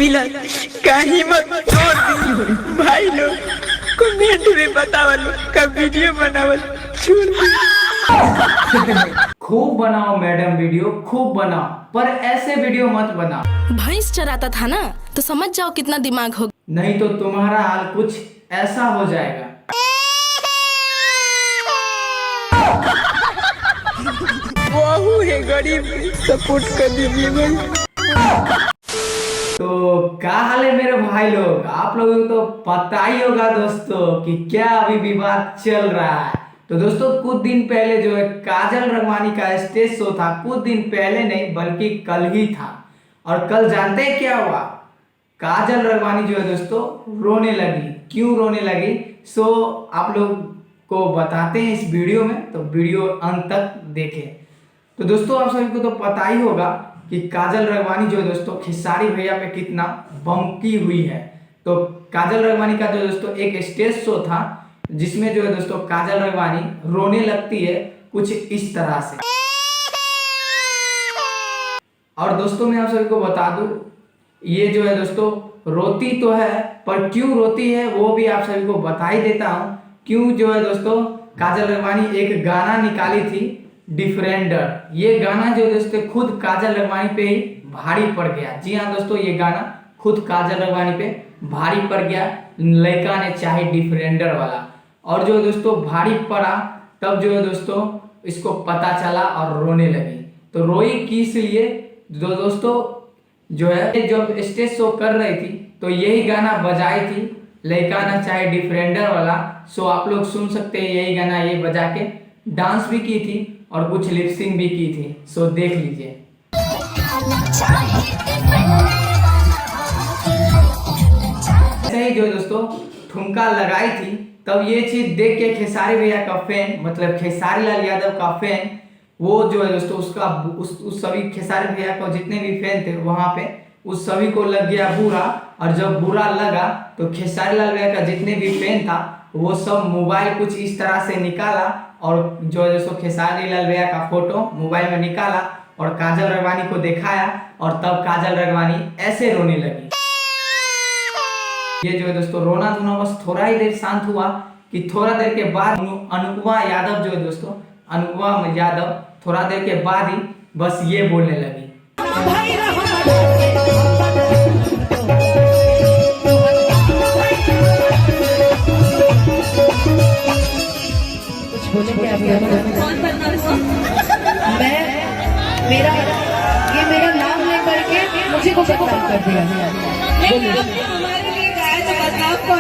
मिला कहीं मत छोड़ दी भाई लोग कमेंट में बतावल का वीडियो बनावल छोड़ दी। खूब बनाओ मैडम वीडियो, खूब बनाओ, पर ऐसे वीडियो मत बनाओ। भैंस चराता था ना, तो समझ जाओ कितना दिमाग हो। नहीं तो तुम्हारा हाल कुछ ऐसा हो जाएगा। बहू है गरीब, सपोर्ट कर दीजिए भाई। तो क्या हाल है मेरे भाई लोग, आप लोगों को तो पता ही होगा दोस्तों कि क्या अभी विवाद चल रहा है। तो दोस्तों कुछ दिन पहले जो है काजल रगवानी का स्टेज शो था, कुछ दिन पहले नहीं बल्कि कल ही था। और कल जानते हैं क्या हुआ? काजल रगवानी जो है दोस्तों रोने लगी। क्यों रोने लगी सो आप लोग को बताते हैं इस वीडियो में, तो वीडियो अंत तक देखें। तो दोस्तों आप सभी को तो पता ही होगा कि काजल रगवानी जो है दोस्तों खेसारी भैया पे कितना बमकी हुई है। तो काजल रगवानी का जो दोस्तों एक स्टेज शो था जिसमें जो है दोस्तों काजल रगवानी रोने लगती है कुछ इस तरह से। और दोस्तों मैं आप सभी को बता दूं, ये जो है दोस्तों रोती तो है, पर क्यों रोती है वो भी आप सभी को बता ही देता हूं। क्यों जो है दोस्तों काजल रगवानी एक गाना निकाली थी डिफरेंडर। ये गाना जो दोस्तों खुद काजल रगवानी पे ही भारी पड़ गया। जी हाँ दोस्तों, ये गाना खुद काजल रगवानी पे भारी पड़ गया, लड़का ने चाहे डिफरेंडर वाला। और जो दोस्तों भारी पड़ा तब जो है दोस्तों इसको पता चला और रोने लगी। तो रोई किस लिए? जो दोस्तों जो है जब स्टेज शो कर रही थी तो यही गाना बजाई थी, लड़का ना चाहे डिफरेंडर वाला। सो आप लोग सुन सकते हैं, यही गाना ये बजा के डांस भी की थी और कुछ लिपसिंग भी की थी। सो देख लीजिए। ऐसे ही जो दोस्तों ठुमका लगाई थी तब ये चीज देख के खेसारी भैया का फैन, मतलब खेसारी लाल यादव का फैन, वो जो है दोस्तों उसका उस सभी खेसारी भैया को जितने भी फैन थे वहां पे उस सभी को लग गया बुरा। और जब बुरा लगा तो खेसारी लाल भैया का जितने भी फैन था वो सब मोबाइल कुछ इस तरह से निकाला और जो है दोस्तों खेसारी लाल भैया का फोटो मोबाइल में निकाला और काजल रगवानी को दिखाया और तब काजल रगवानी ऐसे रोने लगी। ये जो है दोस्तों रोना धोना बस थोड़ा ही देर शांत हुआ कि थोड़ा देर के बाद अनुपमा यादव जो है दोस्तों अनुपमा यादव थोड़ा देर के बाद ही बस ये बोलने लगी। मैं मेरा नाम लेकर के मुझे को बदनाम कर दिया।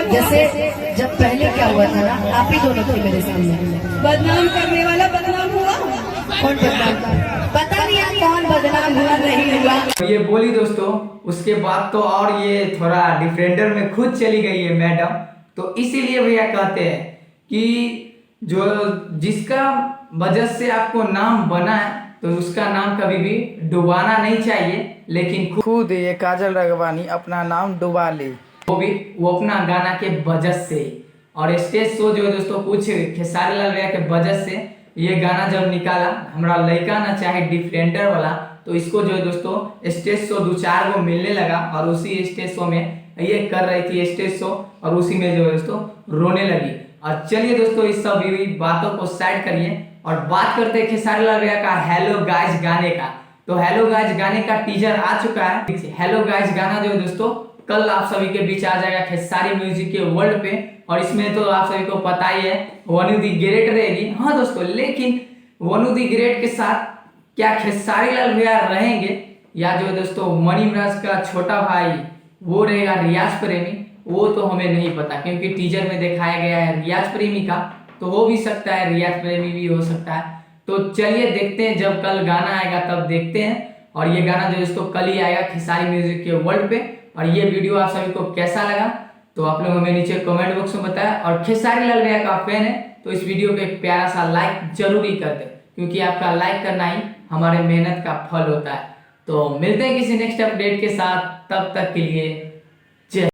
जैसे जब पहले क्या हुआ था ना, आप ही दोनों थे मेरे सामने। बदनाम करने वाला बदनाम हुआ। कौन बदनाम? पता नहीं यार कौन बदनाम हुआ नहीं हुआ। ये बोली दोस्तों, उसके बाद तो और ये थोड़ा डिफरेंडर में खुद चली गई है मैडम। तो इसीलिए भैया कहते हैं कि जो जिसका वजह से आपको नाम बना है तो उसका नाम कभी भी डुबाना नहीं चाहिए। लेकिन खुद ये काजल रगवानी अपना नाम डुबा ली, वो अपना गाना के वजह से। और स्टेज शो जो है दोस्तों कुछ खेसारी लाल भैया के वजह से ये गाना जब निकाला हमरा लड़का ना चाहे डिफरेंडर वाला, तो इसको जो है दोस्तों स्टेज शो 2-4 को मिलने लगा और उसी स्टेज शो में ये कर रही थी स्टेज शो और उसी में जो है दोस्तों रोने लगी। और चलिए दोस्तों इस सब बातों को साइड करिए और बात करते हैं खेसारी लाल भैया का हेलो गाइस गाने का। तो हेलो गाइस गाने का टीजर आ चुका है। हेलो गाइस गाना जो है दोस्तों कल आप सभी के बीच आ जाएगा खेसारी म्यूजिक के वर्ल्ड पे। और इसमें तो आप सभी को पता ही है वनु दी ग्रेट रहेगी। हाँ दोस्तों, लेकिन वनु दी ग्रेट के साथ क्या खेसारी लाल भैया रहेंगे या जो है दोस्तों मनी मिराज का छोटा भाई वो रहेगा रियाज प्रेमी, वो तो हमें नहीं पता क्योंकि टीजर में दिखाया गया है रियाज प्रेमी का। तो हो भी सकता है रियाज प्रेमी भी हो सकता है। तो चलिए देखते हैं, जब कल गाना आएगा तब देखते हैं। और ये गाना जो दोस्तों कल ही आएगा खेसारी म्यूजिक के वर्ल्ड पे। और ये वीडियो आप सभी को कैसा लगा तो आप लोग हमें नीचे कमेंट बॉक्स में बताया। और खेसारी लाल भैया का फैन है तो इस वीडियो पे एक प्यारा सा लाइक जरूरी कर दे, क्योंकि आपका लाइक करना ही हमारे मेहनत का फल होता है। तो मिलते हैं किसी नेक्स्ट अपडेट के साथ, तब तक के लिए